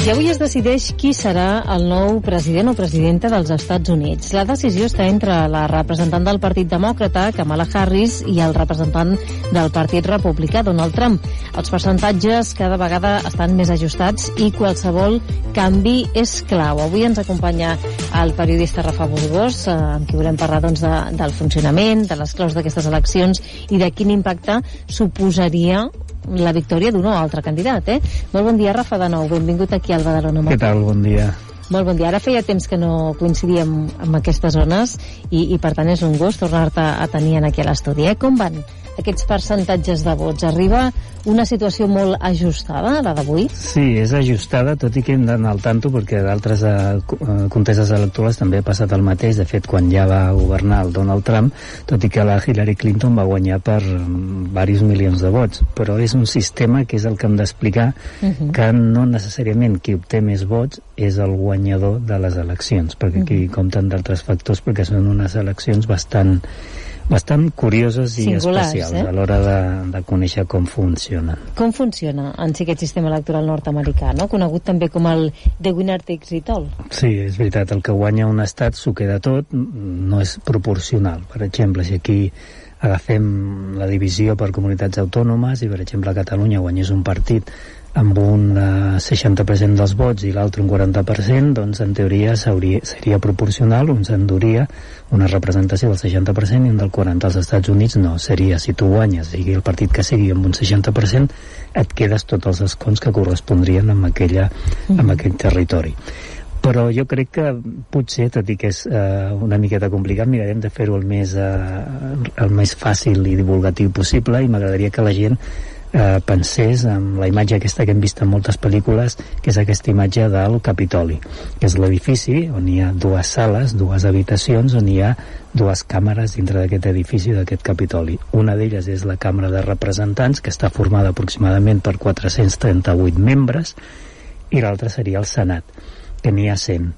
I avui es decideix qui serà el nou president o presidenta dels Estats Units. La decisió està entre la representant del Partit Demòcrata, Kamala Harris, i el representant del Partit Republicà, Donald Trump. Els percentatges cada vegada estan més ajustats i qualsevol canvi és clau. Avui ens acompanya el periodista Rafa Burgos, amb qui volem parlar del funcionament, de les claus d'aquestes eleccions i de quin impacte suposaria la victòria d'un o altre candidat, Molt bon dia, Rafa, de nou. Benvingut aquí al Badalona. Què tal? Bon dia. Molt bon dia. Ara feia temps que no coincidíem amb aquestes zones i per tant és un gust tornar-te a tenir aquí a l'estudi. Com van aquests percentatges de vots? Arriba una situació molt ajustada, la d'avui? Sí, és ajustada, tot i que hem d'anar al tanto perquè d'altres contestes electorals també ha passat el mateix. De fet, quan ja va governar el Donald Trump, tot i que la Hillary Clinton va guanyar per diversos milions de vots, però és un sistema que és el que hem d'explicar, que no necessàriament qui obté més vots és el guanyador de les eleccions, perquè aquí compten d'altres factors, perquè són unes eleccions bastant curioses i singulars, especials a l'hora de conèixer com funcionen. Com funciona en si aquest sistema electoral nord-americà, conegut també com el The Winner Takes It All? Sí, és veritat, el que guanya un estat s'ho queda tot, no és proporcional. Per exemple, si aquí agafem la divisió per comunitats autònomes i, per exemple, a Catalunya guanyés un partit amb un 60% dels vots i l'altre un 40%, doncs en teoria seria proporcional, un s'enduria una representació del 60% i un del 40%. Als Estats Units no, seria, si tu guanyes, sigui el partit que sigui amb un 60%, et quedes tots els escons que correspondrien amb aquell territori. Però jo crec que potser, tot i que és una miqueta complicat, mirarem de fer-ho el més fàcil i divulgatiu possible, i m'agradaria que la gent pensés en la imatge aquesta que hem vist en moltes pel·lícules, que és aquesta imatge del Capitoli, que és l'edifici on hi ha dues sales, dues habitacions, on hi ha dues càmeres dintre d'aquest edifici d'aquest Capitoli. Una d'elles és la Càmera de Representants, que està formada aproximadament per 438 membres, i l'altra seria el Senat, que n'hi ha 100.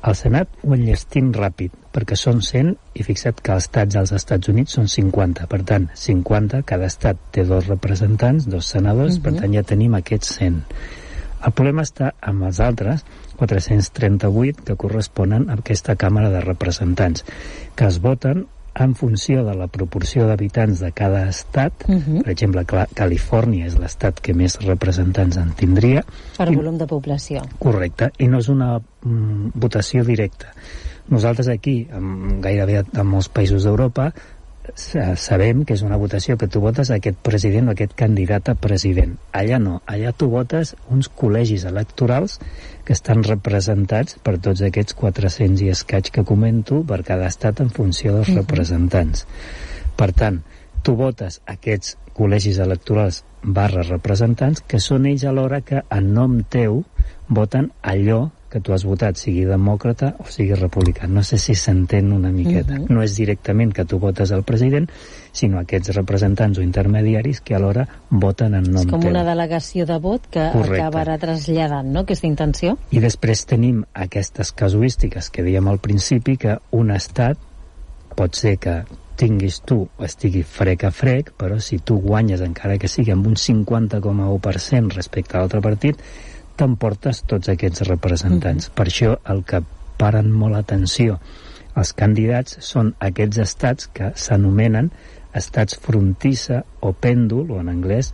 El Senat ho enllestim ràpid, perquè són 100, i fixa't que els estats als Estats Units són 50. Per tant, 50, cada estat té 2 representants, 2 senadors, per tant ja tenim aquests 100. El problema està amb els altres 438 que corresponen a aquesta Càmera de Representants, que es voten en funció de la proporció d'habitants de cada estat. Per exemple, Califòrnia és l'estat que més representants en tindria. Per volum de població. Correcte, i no és una votació directa. Nosaltres aquí, gairebé en molts països d'Europa, sabem que és una votació que tu votes a aquest president o aquest candidat a president. Allà no, allà tu votes uns col·legis electorals que estan representats per tots aquests 400 i escaig que comento per cada estat en funció dels representants. Per tant, tu votes aquests col·legis electorals / representants, que són ells alhora que en nom teu voten allò que tu has votat, sigui demòcrata o sigui republicà. No sé si s'entén una miqueta. No és directament que tu votes al president, sinó aquests representants o intermediaris que alhora voten en nom teu. És com una delegació de vot que acabarà traslladant, aquesta intenció. I després tenim aquestes casuístiques que dèiem al principi, que un estat pot ser que tinguis tu o estigui frec a frec, però si tu guanyes, encara que sigui amb un 50,1% respecte a l'altre partit, t'emportes tots aquests representants. Per això el que paren molt atenció els candidats són aquests estats que s'anomenen estats frontissa o pèndol, o en anglès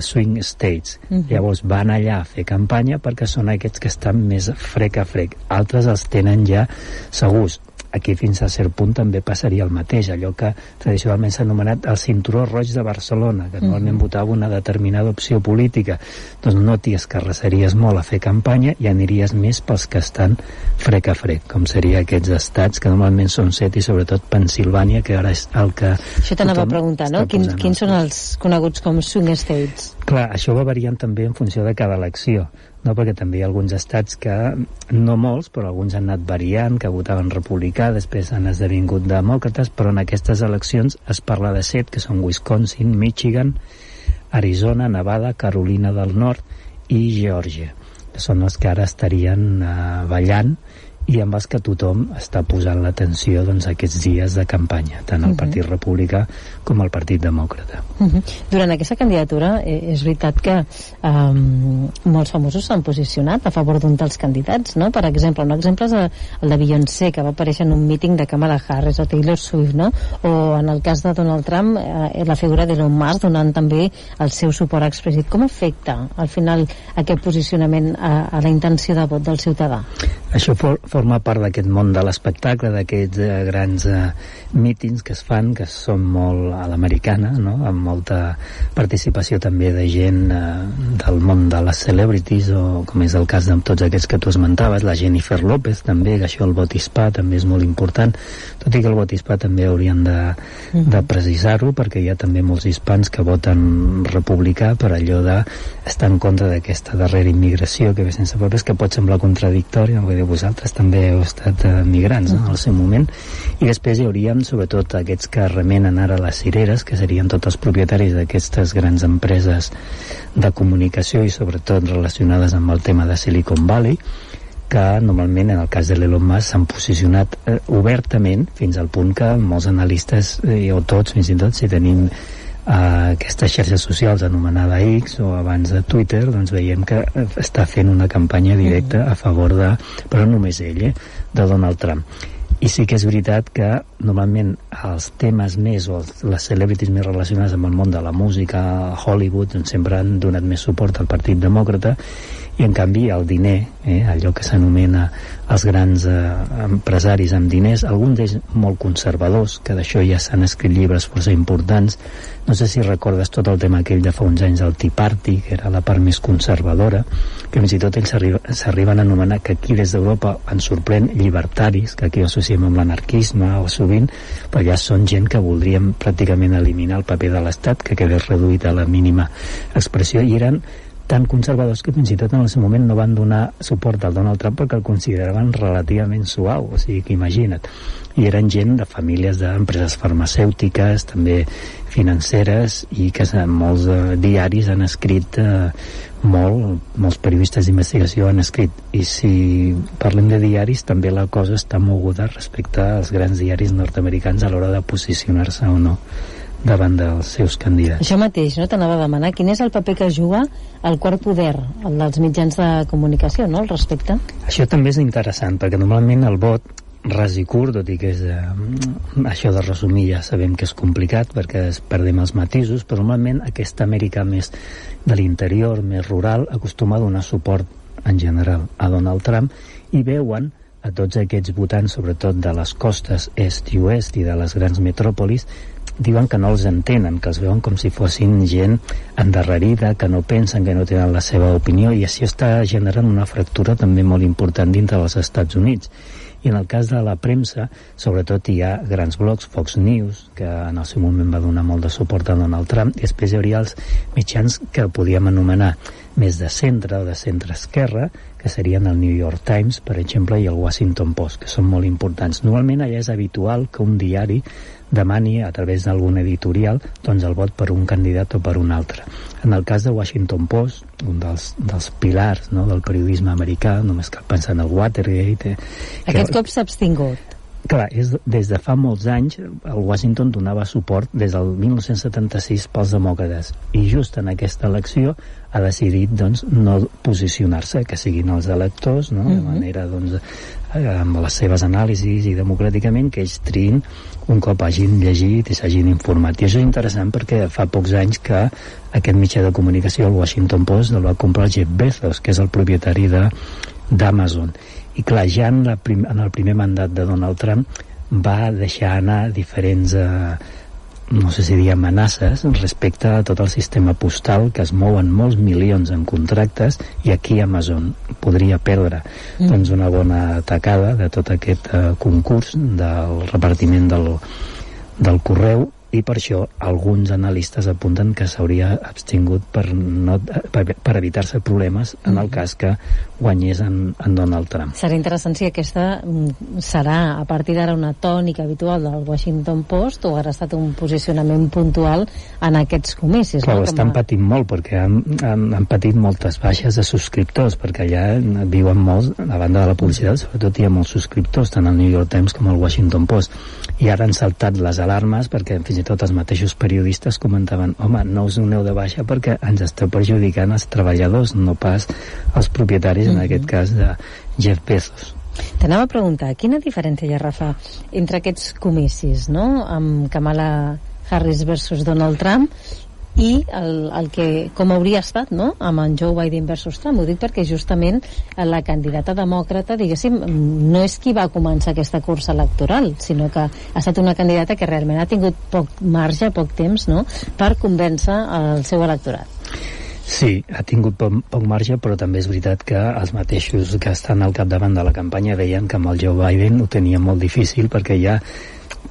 swing states. Llavors van allà a fer campanya perquè són aquests que estan més frec a frec. Altres els tenen ja segurs. Aquí fins a cert punt també passaria el mateix, allò que tradicionalment s'ha anomenat el cinturó roig de Barcelona, que normalment votava una determinada opció política. Doncs no t'hi escarrassaries molt a fer campanya i anirís més pels que estan frec a frec, com seria aquests estats, que normalment són 7, i sobretot Pensilvània, que ara és el que... Això t'anava a preguntar, no? Quins són els coneguts com swing states? Clar, això va variant també en funció de cada elecció, no? Perquè també hi ha alguns estats que, no molts, però alguns han anat variant, que votaven republicà, després han esdevingut demòcrates, però en aquestes eleccions es parla de 7, que són Wisconsin, Michigan, Arizona, Nevada, Carolina del Nord i Geòrgia, que són els que ara estarien ballant i amb els que tothom està posant l'atenció doncs, aquests dies de campanya, tant el Partit Republicà com el Partit Demòcrata. Durant aquesta candidatura és veritat que molts famosos s'han posicionat a favor d'un dels candidats, no? Per exemple, un exemple és el de Beyoncé, que va aparèixer en un míting de Kamala Harris o Taylor Swift, no? O en el cas de Donald Trump, la figura d'Elon Musk donant també el seu suport explícit. Com afecta al final aquest posicionament a la intenció de vot del ciutadà? Això forma part d'aquest món de l'espectacle, d'aquests grans mítings que es fan, que són molt a l'americana, no? Amb molta participació també de gent del món de les celebrities, o com és el cas de tots aquests que tu esmentaves, la Jennifer López també, que això el vot hispà també és molt important, tot i que el vot hispà també haurien de precisar-ho, perquè hi ha també molts hispans que voten republicà per allò d'estar en contra d'aquesta darrera immigració que ve sense papers, que pot semblar contradictòria, vull dir, vosaltres també heu estat migrants, no?, al seu moment. I després hi hauríem sobretot aquests que remenen ara les cireres, que serien tots els propietaris d'aquestes grans empreses de comunicació i sobretot relacionades amb el tema de Silicon Valley, que normalment en el cas de l'Elon Musk s'han posicionat obertament fins al punt que molts analistes, o tots fins i tot, si tenim aquestes xarxes socials anomenada X o abans de Twitter, doncs veiem que està fent una campanya directa a favor de, però no només ell, de Donald Trump. I sí que és veritat que normalment els temes més o les celebrities més relacionades amb el món de la música, Hollywood, doncs sempre han donat més suport al Partit Demòcrata, i en canvi el diner, allò que s'anomena els grans empresaris amb diners, alguns d'ells molt conservadors, que d'això ja s'han escrit llibres força importants. No sé si recordes tot el tema aquell de fa uns anys del Tea Party, que era la part més conservadora, que fins i tot ells s'arriben a anomenar, que aquí des d'Europa ens sorprèn, llibertaris, que aquí ho associem amb l'anarquisme o sovint, però ja són gent que voldrien pràcticament eliminar el paper de l'Estat, que quedés reduït a la mínima expressió, i eren tan conservadors que fins i tot en el seu moment no van donar suport al Donald Trump perquè el consideraven relativament suau, o sigui que imagina't. I eren gent de famílies d'empreses farmacèutiques, també financeres, i que molts diaris han escrit molts periodistes d'investigació han escrit, i si parlem de diaris també la cosa està moguda respecte als grans diaris nord-americans a l'hora de posicionar-se o no davant dels seus candidats. Això mateix, no? T'anava a demanar quin és el paper que juga el quart poder, el dels mitjans de comunicació, no?, al respecte. Això també és interessant, perquè normalment el vot ras i curt, tot i que és això de resumir ja sabem que és complicat perquè perdem els matisos, però normalment aquesta Amèrica més de l'interior, més rural, acostuma a donar suport en general a Donald Trump, i veuen a tots aquests votants, sobretot de les costes est i oest i de les grans metròpolis, diuen que no els entenen, que els veuen com si fossin gent endarrerida, que no pensen, que no tenen la seva opinió, i això està generant una fractura també molt important dintre dels Estats Units. I en el cas de la premsa, sobretot hi ha grans blocs, Fox News, que en el seu moment va donar molt de suport a Donald Trump, i després hi hauria els mitjans que podíem anomenar més de centre o de centre-esquerra, que serien el New York Times, per exemple, i el Washington Post, que són molt importants. Normalment allà és habitual que un diari demani a través d'algun editorial doncs el vot per un candidat o per un altre. En el cas de Washington Post, un dels pilars, no, del periodisme americà, només cal pensar en el Watergate. Aquest cop s'ha abstingut. Clar, des de fa molts anys el Washington donava suport des del 1976 pels demòcrates, i just en aquesta elecció ha decidit doncs no posicionar-se, que siguin els electors, no? De manera doncs amb les seves anàlisis i democràticament, que ells triïn un cop hagin llegit i s'hagin informat. I això és interessant perquè fa pocs anys que aquest mitjà de comunicació, el Washington Post, el va comprar Jeff Bezos, que és el propietari d'Amazon. I clar, ja en el primer mandat de Donald Trump va deixar anar diferents no sé si dir amenaces respecte a tot el sistema postal, que es mouen molts milions en contractes, i aquí Amazon podria perdre doncs una bona tacada de tot aquest concurs del repartiment del correu, i per això alguns analistes apunten que s'hauria abstingut per evitar-se problemes en el cas que guanyés en Donald Trump. Serà interessant si aquesta serà a partir d'ara una tònica habitual del Washington Post o haurà estat un posicionament puntual en aquests comicis. Clar, estan patint molt perquè han patit moltes baixes de subscriptors, perquè allà viuen molts, a banda de la publicitat, sobretot hi ha molts subscriptors, tant al New York Times com al Washington Post, i ara han saltat les alarmes perquè fins i tot els mateixos periodistes comentaven: home, no us doneu de baixa perquè ens esteu perjudicant els treballadors, no pas els propietaris, en aquest cas de Jeff Bezos. T'anava a preguntar, quina diferència hi ha, Rafa, entre aquests comicis, no?, amb Kamala Harris versus Donald Trump, i el que, com hauria estat, no?, amb en Joe Biden versus Trump. Ho dic perquè justament la candidata demòcrata, diguéssim, no és qui va començar aquesta cursa electoral, sinó que ha estat una candidata que realment ha tingut poc marge, poc temps, no?, per convèncer el seu electorat. Sí, ha tingut poc marge, però també és veritat que els mateixos que estan al capdavant de la campanya veien que amb el Joe Biden ho tenia molt difícil, perquè ja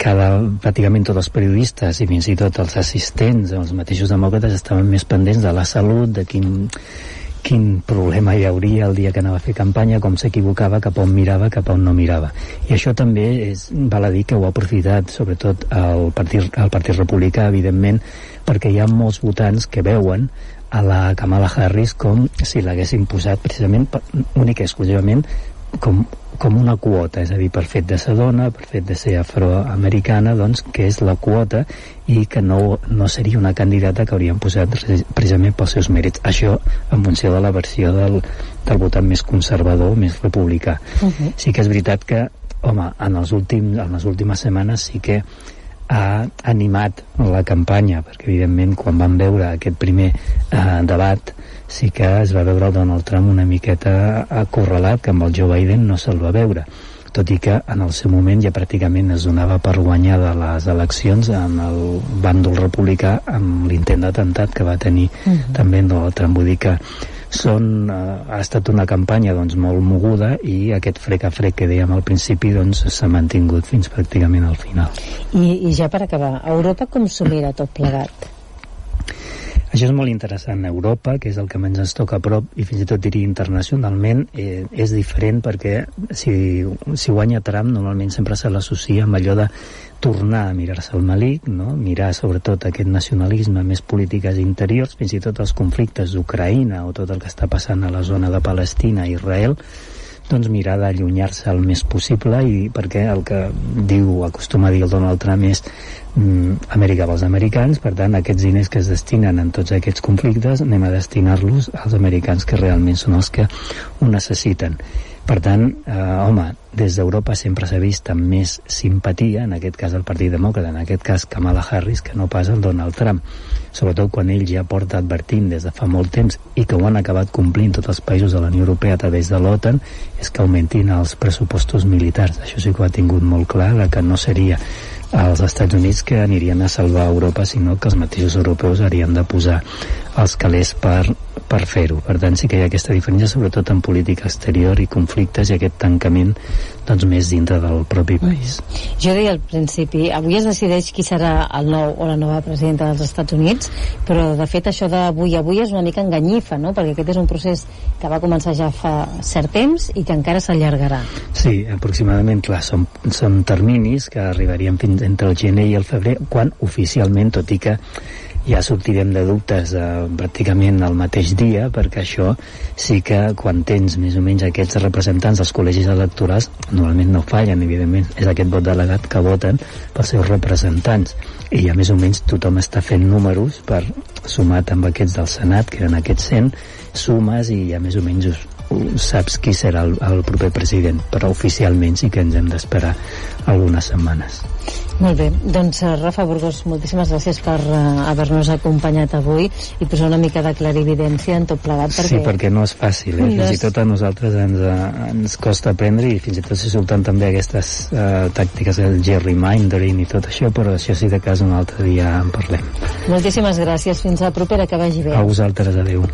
pràcticament tots els periodistes i fins i tot els assistents, els mateixos demòcrates, estaven més pendents de la salut, de quin problema hi hauria el dia que anava a fer campanya, com s'equivocava, cap on mirava, cap on no mirava. I això també val a dir que ho ha aprofitat sobretot el Partit Republicà, evidentment, perquè hi ha molts votants que veuen a la Kamala Harris com si l'haguessin posat precisament únic i exclusivament com una quota, és a dir, per fet de ser dona, per fet de ser afroamericana, doncs, que és la quota, i que no seria una candidata que haurien posat precisament pels seus mèrits. Això en funció de la versió del votant més conservador, més republicà. Sí que és veritat que, home, en les últimes setmanes sí que ha animat la campanya, perquè evidentment quan vam veure aquest primer debat sí que es va veure el Donald Trump una miqueta acorralat, que amb el Joe Biden no se'l va veure, tot i que en el seu moment ja pràcticament es donava per guanyada les eleccions en el bàndol republicà amb l'intent d'atemptat que va tenir també en Donald Trump. Vull dir que ha estat una campanya doncs, molt moguda, i aquest frec a frec que dèiem al principi doncs, s'ha mantingut fins pràcticament al final. I ja per acabar, a Europa com s'ho mira tot plegat? Això és molt interessant. Europa, que és el que més ens toca a prop, i fins i tot diria internacionalment, és diferent perquè si guanya Trump normalment sempre se l'associa amb allò de tornar a mirar-se el melic, no? Mirar sobretot aquest nacionalisme, més polítiques interiors, fins i tot els conflictes d'Ucraïna o tot el que està passant a la zona de Palestina i Israel, doncs mirar d'allunyar-se el més possible, i perquè el que acostuma a dir el Donald Trump és Amèrica pels americans. Per tant, aquests diners que es destinen en tots aquests conflictes anem a destinar-los als americans, que realment són els que ho necessiten. Per tant, home, des d'Europa sempre s'ha vist amb més simpatia, en aquest cas el Partit Demòcrata, en aquest cas Kamala Harris, que no pas el Donald Trump, sobretot quan ell ja porta advertint des de fa molt temps, i que ho han acabat complint tots els països de la Unió Europea a través de l'OTAN, és que augmentin els pressupostos militars. Això sí que ho ha tingut molt clar, que no seria als Estats Units que anirien a salvar Europa, sinó que els mateixos europeus haurien de posar els calés per fer-ho. Per tant, sí que hi ha aquesta diferència, sobretot en política exterior i conflictes, i aquest tancament doncs, més dintre del propi país. Jo deia al principi, avui es decideix qui serà el nou o la nova presidenta dels Estats Units, però de fet això d'avui és una mica enganyifa, no? Perquè aquest és un procés que va començar ja fa cert temps i que encara s'allargarà. Sí, aproximadament, clar, són terminis que arribarien fins entre el gener i el febrer, quan oficialment, tot i que ja sortirem de dubtes pràcticament el mateix dia, perquè això sí que quan tens més o menys aquests representants dels col·legis electorals normalment no fallen, evidentment és aquest vot delegat que voten pels seus representants, i ja més o menys tothom està fent números per sumat amb aquests del Senat, que eren aquests 100 sumes, i ja més o menys saps qui serà el proper president, però oficialment sí que ens hem d'esperar algunes setmanes. Molt bé, doncs Rafa Burgos, moltíssimes gràcies per haver-nos acompanyat avui i posar una mica de clarividència en tot plegat. Sí, perquè no és fàcil, fins i tot a nosaltres ens costa aprendre, i fins i tot si surten també aquestes tàctiques del gerrymandering i tot això, però això sí de cas un altre dia en parlem. Moltíssimes gràcies, fins a la propera, que vagi bé. A vosaltres, adeu.